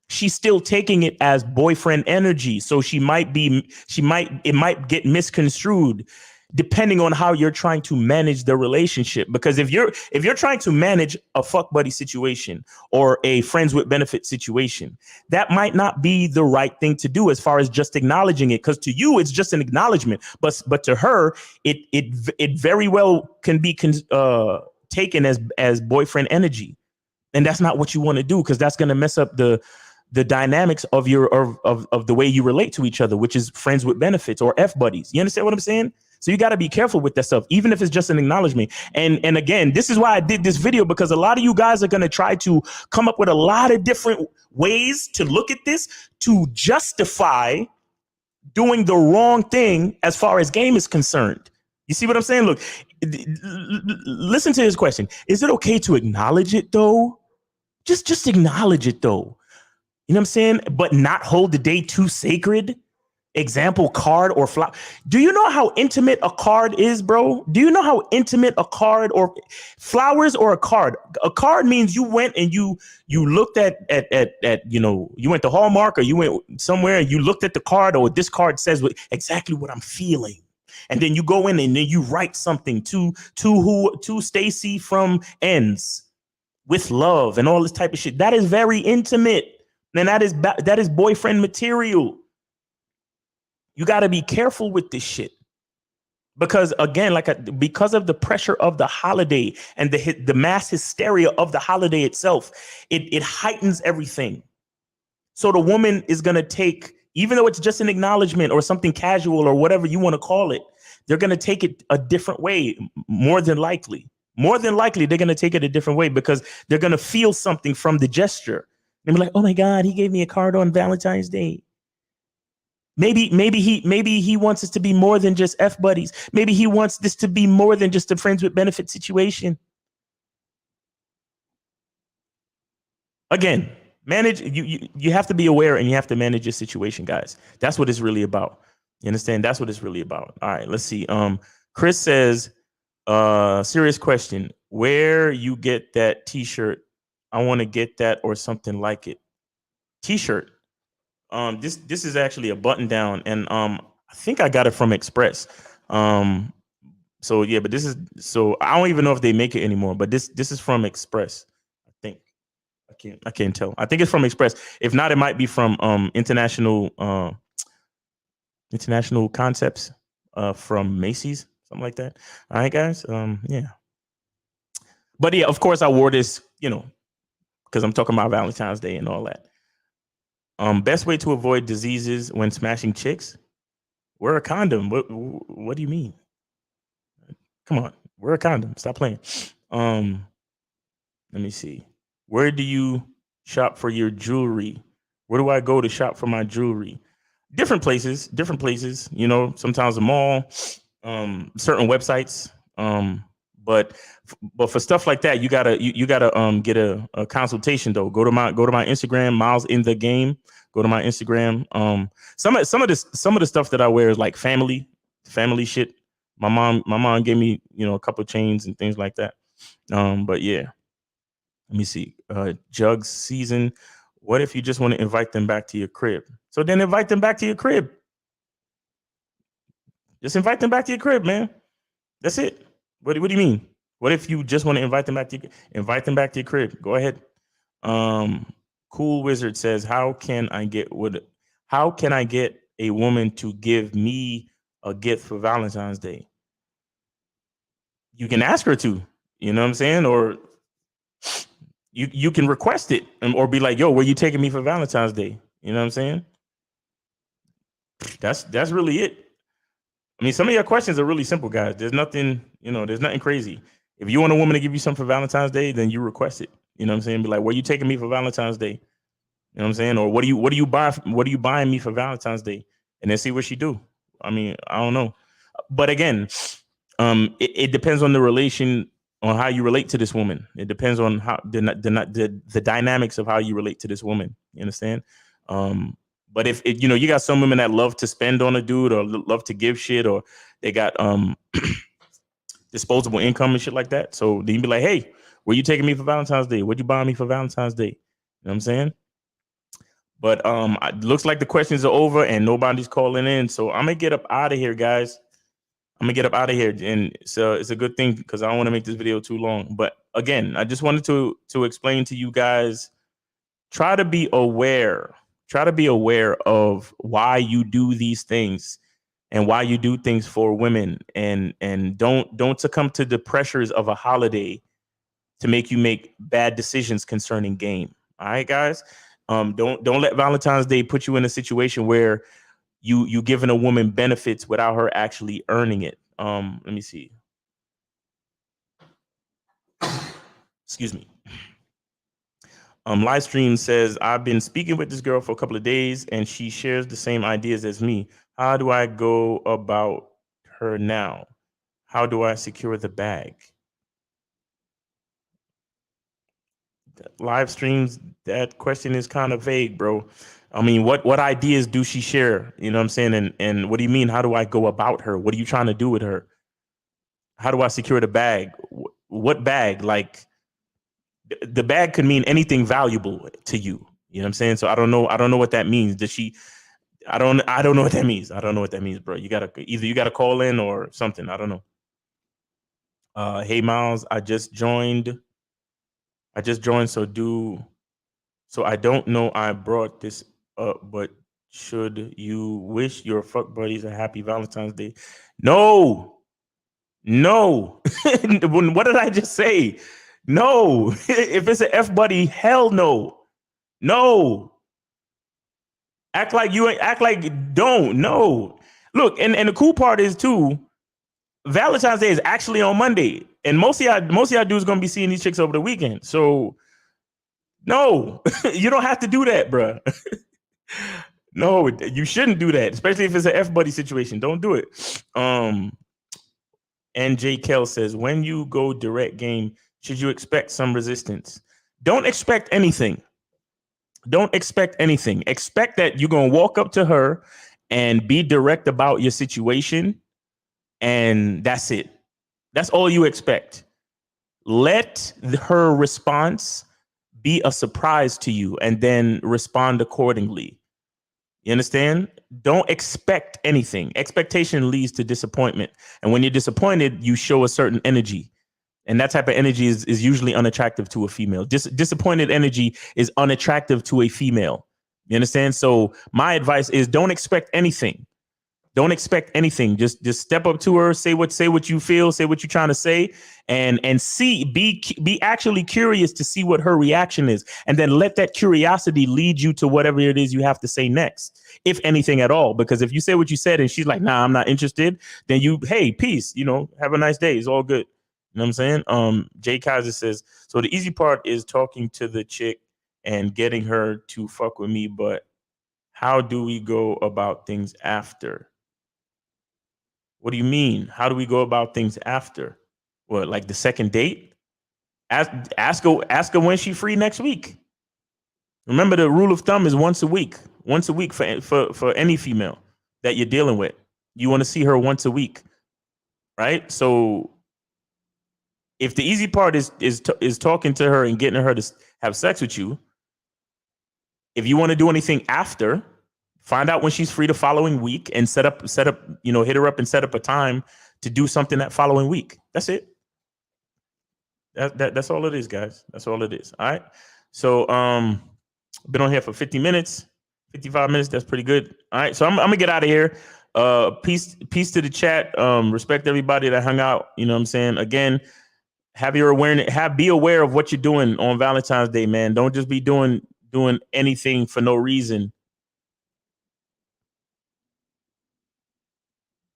she's still taking it as boyfriend energy. So it might get misconstrued depending on how you're trying to manage the relationship. Because if you're trying to manage a fuck buddy situation or a friends with benefit situation, that might not be the right thing to do as far as just acknowledging it. Because to you, it's just an acknowledgement. But to her, it very well can be taken as boyfriend energy. And that's not what you want to do, because that's going to mess up the dynamics of of the way you relate to each other, which is friends with benefits or F buddies. You understand what I'm saying? So you got to be careful with that stuff, even if it's just an acknowledgement. And again, this is why I did this video, because a lot of you guys are going to try to come up with a lot of different ways to look at this to justify doing the wrong thing as far as game is concerned. You see what I'm saying? Look, listen to his question. Is it okay to acknowledge it though? Just acknowledge it though. You know what I'm saying? But not hold the day too sacred. Example, card or flower. Do you know how intimate a card is, bro? Do you know how intimate a card or flowers or a card? A card means you went and you looked at you went to Hallmark or you went somewhere and you looked at the card, or this card says exactly what I'm feeling. And then you go in and then you write something to Stacy from Ends with love and all this type of shit. That is very intimate. And that is boyfriend material. You got to be careful with this shit, because again, because of the pressure of the holiday and the mass hysteria of the holiday itself, it heightens everything. So the woman is going to take, even though it's just an acknowledgement or something casual or whatever you want to call it, they're going to take it a different way. More than likely, they're going to take it a different way, because they're going to feel something from the gesture. They'll be like, oh my God, he gave me a card on Valentine's Day. Maybe he wants us to be more than just F buddies. Maybe he wants this to be more than just a friends with benefit situation. Again, manage. You have to be aware and you have to manage your situation, guys. That's what it's really about. You understand? That's what it's really about. All right, let's see. Chris says, serious question. Where you get that t-shirt? I want to get that or something like it. T-shirt. This is actually a button down, and I think I got it from Express. So yeah, but I don't even know if they make it anymore, but this is from Express. I think I can't tell. I think it's from Express. If not, it might be from International Concepts from Macy's, something like that. All right, guys. Yeah. But yeah, of course I wore this, because I'm talking about Valentine's Day and all that. Best way to avoid diseases when smashing chicks? Wear a condom. What do you mean? Come on, wear a condom. Stop playing. Let me see. Where do you shop for your jewelry? Where do I go to shop for my jewelry? Different places. Sometimes a mall. certain websites. But for stuff like that, you gotta get a consultation though. Go to my Instagram, Miles in the Game. Go to my Instagram. Some of the stuff that I wear is like family shit. My mom gave me, a couple of chains and things like that. But yeah, let me see. Jugs season. What if you just want to invite them back to your crib? So then invite them back to your crib. Just invite them back to your crib, man. That's it. What do you mean? What if you just want to invite them back to your crib? Go ahead. Cool Wizard says, how can I get a woman to give me a gift for Valentine's Day? You can ask her to, you know what I'm saying? Or you can request it, or be like, yo, where you taking me for Valentine's Day? You know what I'm saying? That's really it. I mean, some of your questions are really simple, guys. There's nothing crazy. If you want a woman to give you something for Valentine's Day, then you request it. You know what I'm saying? Be like, where you taking me for Valentine's Day? You know what I'm saying? Or what are you buying me for Valentine's Day? And then see what she do. I mean, I don't know. But again, it depends on the relation, on how you relate to this woman. It depends on how the dynamics of how you relate to this woman. You understand? But if you got some women that love to spend on a dude, or love to give shit, or they got disposable income and shit like that. So then you be like, hey, where you taking me for Valentine's Day? What you buying me for Valentine's Day? You know what I'm saying? But it looks like the questions are over and nobody's calling in. So I'm gonna get up out of here, guys. I'm gonna get up out of here, and so it's a good thing because I don't want to make this video too long. But again, I just wanted to explain to you guys, try to be aware of why you do these things and why you do things for women, and don't succumb to the pressures of a holiday to make you make bad decisions concerning game. All right, guys. Don't let Valentine's Day put you in a situation where you giving a woman benefits without her actually earning it. Let me see. Excuse me. Livestream says, I've been speaking with this girl for a couple of days and she shares the same ideas as me. How do I go about her now? How do I secure the bag? Live streams, that question is kind of vague, bro. I mean, what ideas do she share? You know what I'm saying? And what do you mean, how do I go about her? What are you trying to do with her? How do I secure the bag? What bag? Like, the bag could mean anything valuable to you. You know what I'm saying? So I don't know what that means. Does she? I don't know what that means. I don't know what that means, bro. You gotta call in or something. I don't know. Hey Miles, I just joined. So I don't know I brought this up, but should you wish your fuck buddies a happy Valentine's Day? No. What did I just say? No. If it's an F buddy, hell no. No. Don't. No. Look, and the cool part is too, Valentine's Day is actually on Monday. And most of y'all dudes gonna be seeing these chicks over the weekend. So no, you don't have to do that, bro. No, you shouldn't do that, especially if it's an F buddy situation. Don't do it. NJ Kell says, when you go direct game, should you expect some resistance? Don't expect anything. Expect that you're going to walk up to her and be direct about your situation. And that's it. That's all you expect. Let her response be a surprise to you and then respond accordingly. You understand? Don't expect anything. Expectation leads to disappointment. And when you're disappointed, you show a certain energy. And that type of energy is usually unattractive to a female. Disappointed energy is unattractive to a female. You understand? So my advice is don't expect anything. Don't expect anything. Just step up to her, say what you feel, say what you're trying to say, and be actually curious to see what her reaction is, and then let that curiosity lead you to whatever it is you have to say next, if anything at all. Because if you say what you said and she's like, nah, I'm not interested, then hey, peace, have a nice day. It's all good. You know what I'm saying? Jay Kaiser says, so the easy part is talking to the chick and getting her to fuck with me, but how do we go about things after? What do you mean? How do we go about things after? What, like the second date? Ask her when she's free next week. Remember, the rule of thumb is once a week. Once a week for any female that you're dealing with. You want to see her once a week, right? So if the easy part is talking to her and getting her to have sex with you, if you want to do anything after, find out when she's free the following week and set up, hit her up and set up a time to do something that following week. That's it. That's all it is, guys. That's all it is. All right. So been on here for 50 minutes, 55 minutes. That's pretty good. All right. So I'm gonna get out of here. Peace to the chat. Respect everybody that hung out. You know what I'm saying? Again, have your awareness, be aware of what you're doing on Valentine's Day, man. Don't just be doing anything for no reason.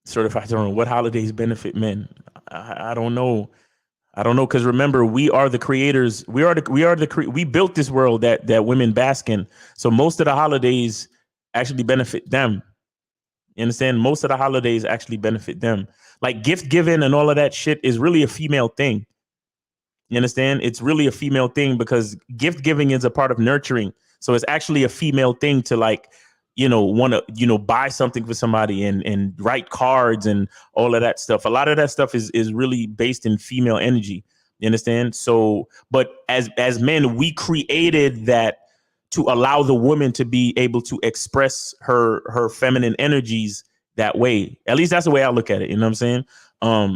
Certified Journal. What holidays benefit men? I don't know. Because remember, we are the creators. We built this world that women bask in. So most of the holidays actually benefit them. You understand? Most of the holidays actually benefit them. Like gift giving and all of that shit is really a female thing. You understand? It's really a female thing because gift giving is a part of nurturing. So it's actually a female thing to want to, buy something for somebody and write cards and all of that stuff. A lot of that stuff is really based in female energy. You understand? So, but as men, we created that to allow the woman to be able to express her feminine energies that way. At least that's the way I look at it. You know what I'm saying?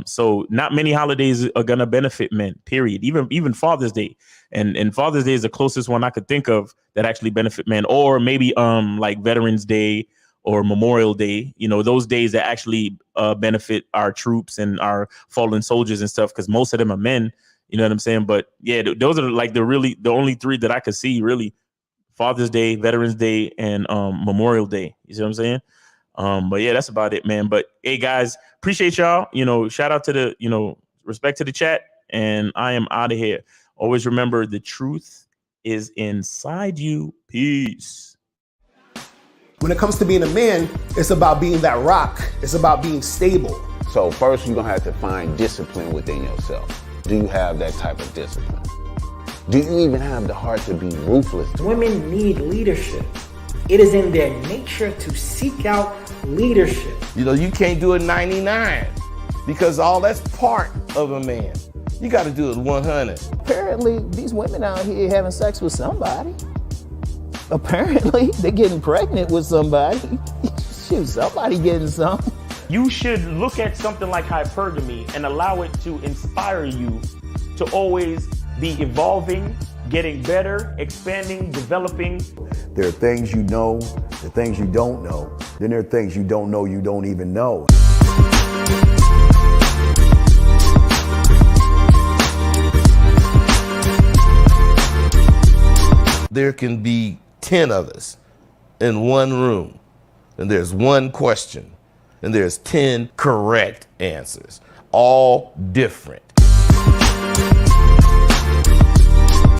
So not many holidays are gonna benefit men, period. Even Father's Day. And Father's Day is the closest one I could think of that actually benefit men, or maybe like Veterans Day or Memorial Day, those days that actually benefit our troops and our fallen soldiers and stuff, because most of them are men, you know what I'm saying? But yeah, those are like the only three that I could see really: Father's Day, Veterans Day, and Memorial Day. You see what I'm saying? But yeah, that's about it, man. But hey, guys, appreciate y'all. Shout out to the, respect to the chat, and I am out of here. Always remember, the truth is inside you. Peace. When it comes to being a man, it's about being that rock. It's about being stable. So first, you're gonna have to find discipline within yourself. Do you have that type of discipline? Do you even have the heart to be ruthless? Women need leadership. It is in their nature to seek out leadership. You can't do it 99 because all that's part of a man. You got to do it 100. Apparently, these women out here having sex with somebody. Apparently, they're getting pregnant with somebody. Shoot, somebody getting some. You should look at something like hypergamy and allow it to inspire you to always be evolving, getting better, expanding, developing. There are things you know, there are things you don't know. Then there are things you don't know you don't even know. There can be 10 of us in one room, and there's one question, and there's 10 correct answers, all different.